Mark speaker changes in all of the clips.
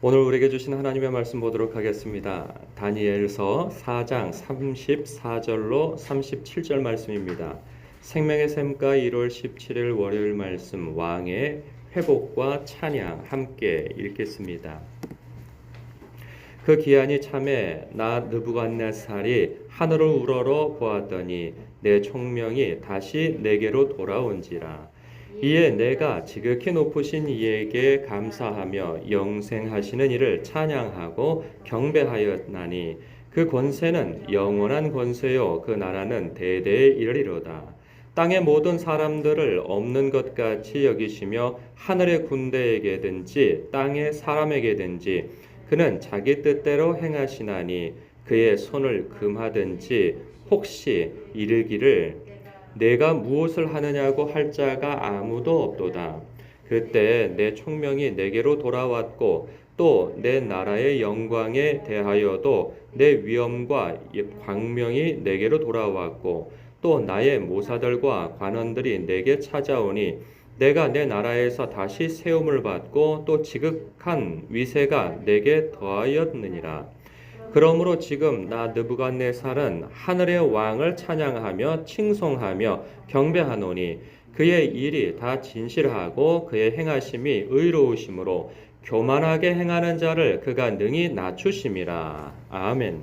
Speaker 1: 오늘 우리에게 주신 하나님의 말씀 보도록 하겠습니다. 다니엘서 4장 34절로 37절 말씀입니다. 생명의 샘가 1월 17일 월요일 말씀 왕의 회복과 찬양 함께 읽겠습니다. 그 기한이 참에 나 느부갓네살이 하늘을 우러러 보았더니 내 총명이 다시 내게로 돌아온지라. 이에 내가 지극히 높으신 이에게 감사하며 영생하시는 이를 찬양하고 경배하였나니 그 권세는 영원한 권세요 그 나라는 대대에 이르리로다. 땅의 모든 사람들을 없는 것 같이 여기시며 하늘의 군대에게든지 땅의 사람에게든지 그는 자기 뜻대로 행하시나니 그의 손을 금하든지 혹시 이르기를 내가 무엇을 하느냐고 할 자가 아무도 없도다. 그때 내 총명이 내게로 돌아왔고 또 내 나라의 영광에 대하여도 내 위엄과 광명이 내게로 돌아왔고 또 나의 모사들과 관원들이 내게 찾아오니 내가 내 나라에서 다시 세움을 받고 또 지극한 위세가 내게 더하였느니라. 그러므로 지금 나 느부갓네살은 하늘의 왕을 찬양하며 칭송하며 경배하노니 그의 일이 다 진실하고 그의 행하심이 의로우심으로 교만하게 행하는 자를 그가 능히 낮추심이라. 아멘.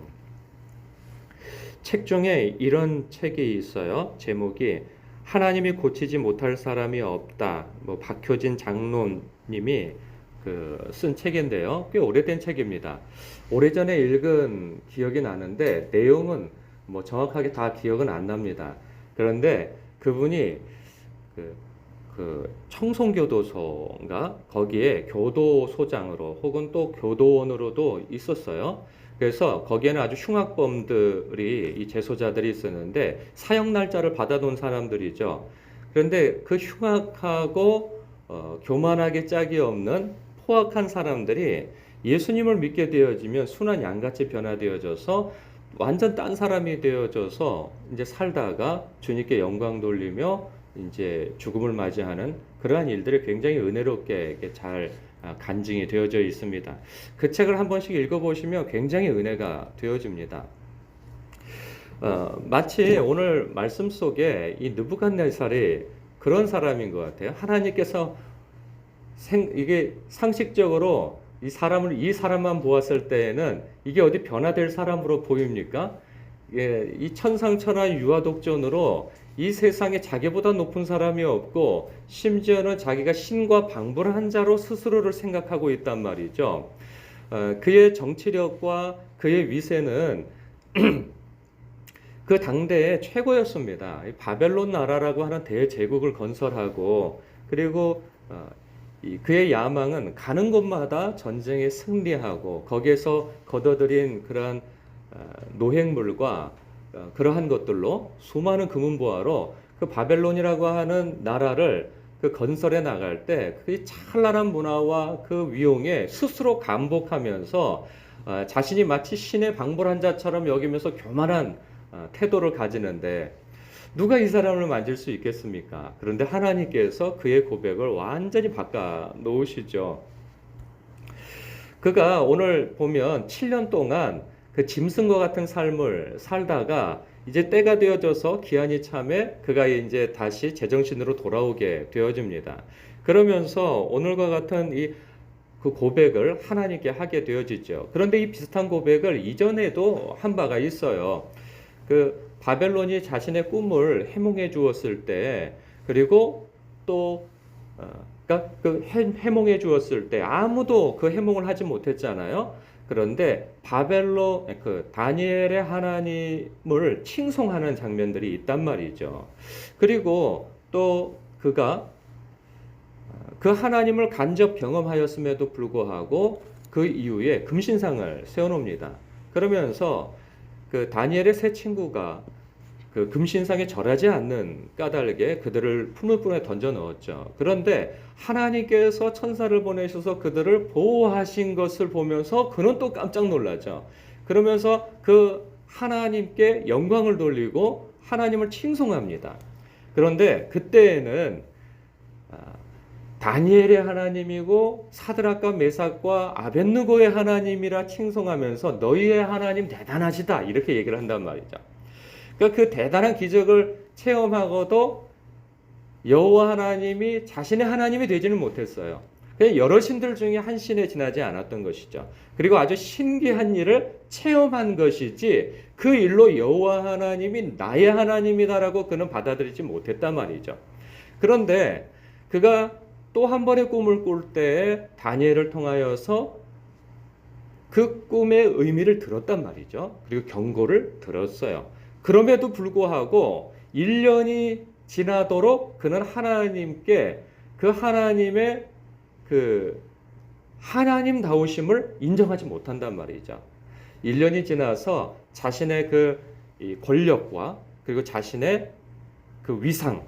Speaker 1: 책 중에 이런 책이 있어요. 제목이 하나님이 고치지 못할 사람이 없다. 박효진 장로님이 쓴 책인데요. 꽤 오래된 책입니다. 오래전에 읽은 기억이 나는데 내용은 정확하게 다 기억은 안 납니다. 그런데 그분이 청송교도소인가 거기에 교도소장으로 혹은 또 교도원으로도 있었어요. 그래서 거기에는 아주 흉악범들이 이 재소자들이 있었는데 사형 날짜를 받아놓은 사람들이죠. 그런데 그 흉악하고 교만하게 짝이 없는 포악한 사람들이 예수님을 믿게 되어지면 순한 양같이 변화되어져서 완전 딴 사람이 되어져서 이제 살다가 주님께 영광 돌리며 이제 죽음을 맞이하는 그러한 일들이 굉장히 은혜롭게 잘 간증이 되어져 있습니다. 그 책을 한 번씩 읽어보시면 굉장히 은혜가 되어집니다. 마치 오늘 말씀 속에 이 느부갓네살이 그런 사람인 것 같아요. 하나님께서 이게 상식적으로 이 사람만 보았을 때에는 이게 어디 변화될 사람으로 보입니까? 예, 이 천상천하 유아독존으로 이 세상에 자기보다 높은 사람이 없고 심지어는 자기가 신과 방불한 자로 스스로를 생각하고 있단 말이죠. 그의 정치력과 그의 위세는 그 당대의 최고였습니다. 바벨론 나라라고 하는 대제국을 건설하고 그리고 그의 야망은 가는 곳마다 전쟁에 승리하고 거기에서 거둬들인 그러한 노획물과 그러한 것들로 수많은 금은보화로 그 바벨론이라고 하는 나라를 그 건설해 나갈 때 그 찬란한 문화와 그 위용에 스스로 감복하면서 자신이 마치 신의 방불한 자처럼 여기면서 교만한 태도를 가지는데 누가 이 사람을 만질 수 있겠습니까? 그런데 하나님께서 그의 고백을 완전히 바꿔 놓으시죠. 그가 오늘 보면 7년 동안 그 짐승과 같은 삶을 살다가 이제 때가 되어져서 기한이 참에 그가 이제 다시 제정신으로 돌아오게 되어집니다. 그러면서 오늘과 같은 그 고백을 하나님께 하게 되어지죠. 그런데 이 비슷한 고백을 이전에도 한 바가 있어요. 그 바벨론이 자신의 꿈을 해몽해 주었을 때, 그리고 또 그러니까 그 해몽해 주었을 때 아무도 그 해몽을 하지 못했잖아요. 그런데 그 다니엘의 하나님을 칭송하는 장면들이 있단 말이죠. 그리고 또 그가 그 하나님을 간접 경험하였음에도 불구하고 그 이후에 금신상을 세워놓습니다. 그러면서 그 다니엘의 세 친구가 그 금신상에 절하지 않는 까닭에 그들을 풀무불에 던져 넣었죠. 그런데 하나님께서 천사를 보내셔서 그들을 보호하신 것을 보면서 그는 또 깜짝 놀라죠. 그러면서 그 하나님께 영광을 돌리고 하나님을 칭송합니다. 그런데 그때에는 다니엘의 하나님이고 사드락과 메삭과 아벳느고의 하나님이라 칭송하면서 너희의 하나님 대단하시다 이렇게 얘기를 한단 말이죠. 그러니까 그 대단한 기적을 체험하고도 여호와 하나님이 자신의 하나님이 되지는 못했어요. 그냥 여러 신들 중에 한 신에 지나지 않았던 것이죠. 그리고 아주 신기한 일을 체험한 것이지 그 일로 여호와 하나님이 나의 하나님이다라고 그는 받아들이지 못했단 말이죠. 그런데 그가 또 한 번의 꿈을 꿀 때에 다니엘을 통하여서 그 꿈의 의미를 들었단 말이죠. 그리고 경고를 들었어요. 그럼에도 불구하고 1년이 지나도록 그는 하나님께 그 하나님의 그 하나님다우심을 인정하지 못한단 말이죠. 1년이 지나서 자신의 그 권력과 그리고 자신의 그 위상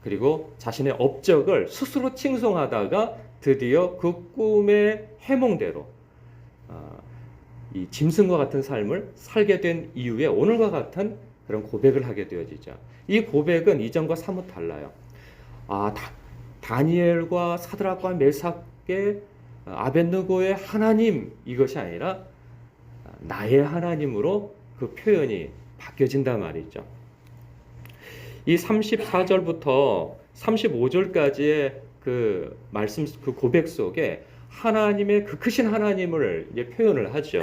Speaker 1: 그리고 자신의 업적을 스스로 칭송하다가 드디어 그 꿈의 해몽대로 이 짐승과 같은 삶을 살게 된 이후에 오늘과 같은 그런 고백을 하게 되어지죠. 이 고백은 이전과 사뭇 달라요. 다니엘과 사드락과 메삭의 아벳느고의 하나님 이것이 아니라 나의 하나님으로 그 표현이 바뀌어진단 말이죠. 이 34절부터 35절까지의 그 말씀, 그 고백 속에 하나님의 그 크신 하나님을 이제 표현을 하죠.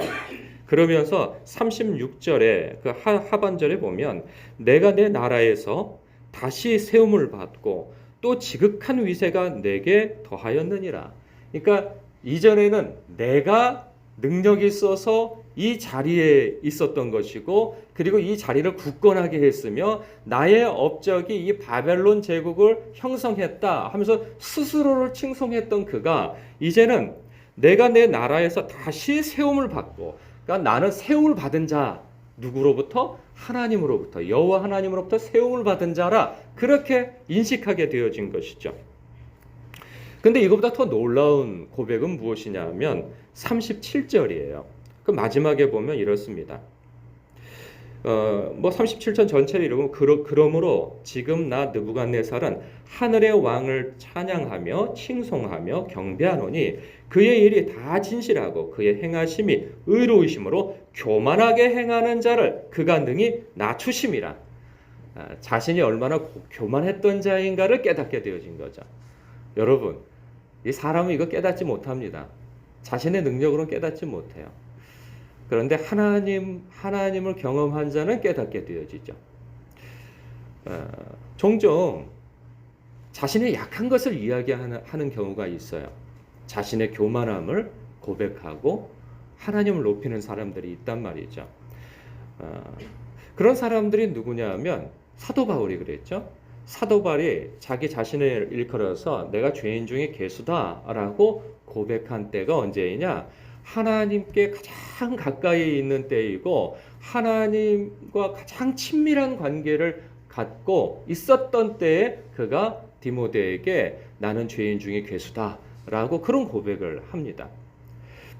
Speaker 1: 그러면서 36절에 그 하반절에 보면 내가 내 나라에서 다시 세움을 받고 또 지극한 위세가 내게 더하였느니라. 그러니까 이전에는 내가 능력이 있어서 이 자리에 있었던 것이고 그리고 이 자리를 굳건하게 했으며 나의 업적이 이 바벨론 제국을 형성했다 하면서 스스로를 칭송했던 그가 이제는 내가 내 나라에서 다시 세움을 받고 그러니까 나는 세움을 받은 자 누구로부터? 하나님으로부터 여호와 하나님으로부터 세움을 받은 자라 그렇게 인식하게 되어진 것이죠. 근데 이것보다 더 놀라운 고백은 무엇이냐면 37절이에요. 그 마지막에 보면 이렇습니다. 37절 전체를 읽으면 그러므로 지금 나 느부갓네살은 하늘의 왕을 찬양하며 칭송하며 경배하노니 그의 일이 다 진실하고 그의 행하심이 의로우심으로 교만하게 행하는 자를 그가 능히 낮추심이라. 자신이 얼마나 교만했던 자인가를 깨닫게 되어진 거죠. 여러분, 이 사람은 이거 깨닫지 못합니다. 자신의 능력으로는 깨닫지 못해요. 그런데 하나님을 경험한 자는 깨닫게 되어지죠. 종종 자신의 약한 것을 이야기하는 경우가 있어요. 자신의 교만함을 고백하고 하나님을 높이는 사람들이 있단 말이죠. 그런 사람들이 누구냐 하면 사도 바울이 그랬죠. 사도 바울이 자기 자신을 일컬어서 내가 죄인 중에 괴수다라고 고백한 때가 언제이냐? 하나님께 가장 가까이 있는 때이고 하나님과 가장 친밀한 관계를 갖고 있었던 때에 그가 디모데에게 나는 죄인 중에 괴수다라고 그런 고백을 합니다.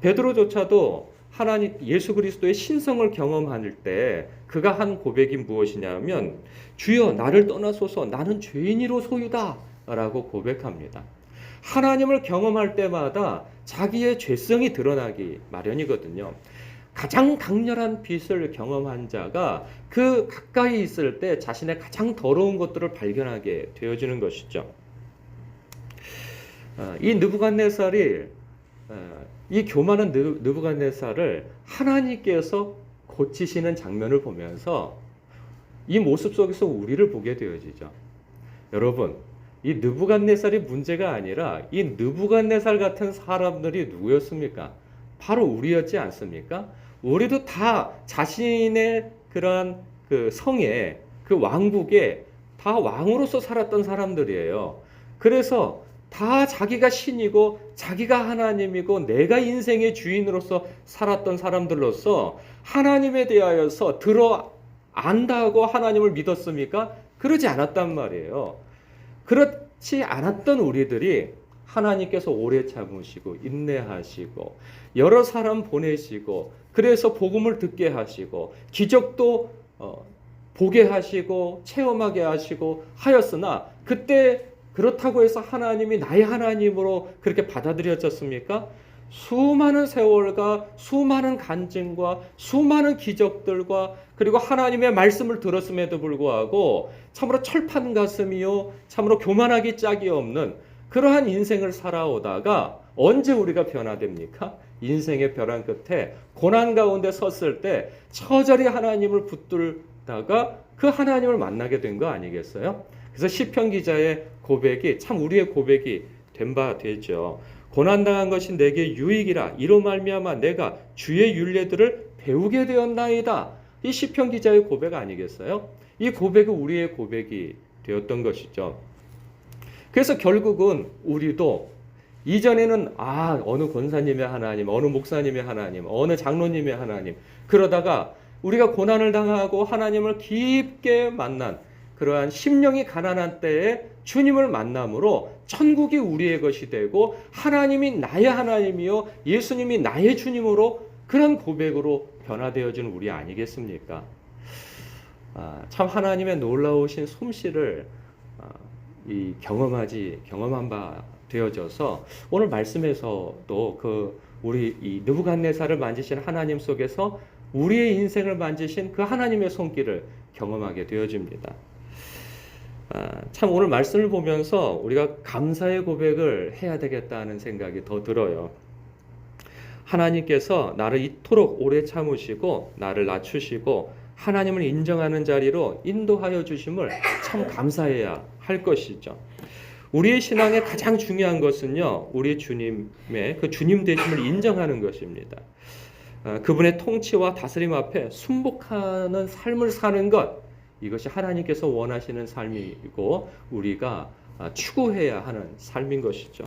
Speaker 1: 베드로조차도 하나님 예수 그리스도의 신성을 경험할 때 그가 한 고백이 무엇이냐면 주여 나를 떠나소서 나는 죄인이로 소유다라고 고백합니다. 하나님을 경험할 때마다 자기의 죄성이 드러나기 마련이거든요. 가장 강렬한 빛을 경험한 자가 그 가까이 있을 때 자신의 가장 더러운 것들을 발견하게 되어지는 것이죠. 이 느부갓네살이 이 교만한 느부갓네살을 하나님께서 고치시는 장면을 보면서 이 모습 속에서 우리를 보게 되어지죠. 여러분, 이 느부갓네살이 문제가 아니라 이 느부갓네살 같은 사람들이 누구였습니까? 바로 우리였지 않습니까? 우리도 다 자신의 그러한 그 성에 그 왕국에 다 왕으로서 살았던 사람들이에요. 그래서 다 자기가 신이고 자기가 하나님이고 내가 인생의 주인으로서 살았던 사람들로서 하나님에 대하여서 안다고 하나님을 믿었습니까? 그러지 않았단 말이에요. 그렇지 않았던 우리들이 하나님께서 오래 참으시고 인내하시고 여러 사람 보내시고 그래서 복음을 듣게 하시고 기적도 보게 하시고 체험하게 하시고 하였으나 그때 그렇다고 해서 하나님이 나의 하나님으로 그렇게 받아들여졌습니까? 수많은 세월과 수많은 간증과 수많은 기적들과 그리고 하나님의 말씀을 들었음에도 불구하고 참으로 철판 가슴이요 참으로 교만하기 짝이 없는 그러한 인생을 살아오다가 언제 우리가 변화됩니까? 인생의 벼랑 끝에 고난 가운데 섰을 때 처절히 하나님을 붙들다가 그 하나님을 만나게 된 거 아니겠어요? 그래서 시편 기자의 고백이 참 우리의 고백이 된 바 되죠. 고난당한 것이 내게 유익이라 이로 말미암아 내가 주의 율례들을 배우게 되었나이다. 이 시편 기자의 고백 아니겠어요? 이 고백이 우리의 고백이 되었던 것이죠. 그래서 결국은 우리도 이전에는 어느 권사님의 하나님, 어느 목사님의 하나님, 어느 장로님의 하나님 그러다가 우리가 고난을 당하고 하나님을 깊게 만난 그러한 심령이 가난한 때에 주님을 만남으로 천국이 우리의 것이 되고 하나님이 나의 하나님이요 예수님이 나의 주님으로 그런 고백으로 변화되어지는 우리 아니겠습니까? 참 하나님의 놀라우신 솜씨를 경험한 바 되어져서 오늘 말씀에서도 우리 이 느부갓네살을 만지신 하나님 속에서 우리의 인생을 만지신 그 하나님의 손길을 경험하게 되어집니다. 참 오늘 말씀을 보면서 우리가 감사의 고백을 해야 되겠다는 생각이 더 들어요. 하나님께서 나를 이토록 오래 참으시고 나를 낮추시고 하나님을 인정하는 자리로 인도하여 주심을 참 감사해야 할 것이죠. 우리의 신앙의 가장 중요한 것은요, 우리 주님의 그 주님 되심을 인정하는 것입니다. 그분의 통치와 다스림 앞에 순복하는 삶을 사는 것, 이것이 하나님께서 원하시는 삶이고 우리가 추구해야 하는 삶인 것이죠.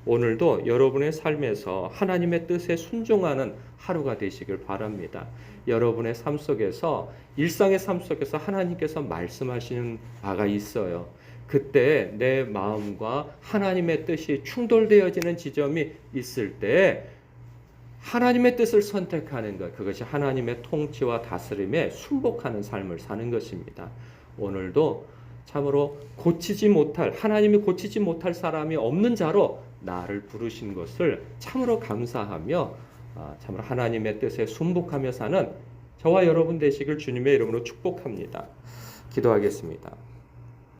Speaker 1: 오늘도 여러분의 삶에서 하나님의 뜻에 순종하는 하루가 되시길 바랍니다. 여러분의 삶 속에서 일상의 삶 속에서 하나님께서 말씀하시는 바가 있어요. 그때 내 마음과 하나님의 뜻이 충돌되어지는 지점이 있을 때 하나님의 뜻을 선택하는 것, 그것이 하나님의 통치와 다스림에 순복하는 삶을 사는 것입니다. 오늘도 참으로 하나님이 고치지 못할 사람이 없는 자로 나를 부르신 것을 참으로 감사하며 참으로 하나님의 뜻에 순복하며 사는 저와 여러분 되시길 주님의 이름으로 축복합니다. 기도하겠습니다.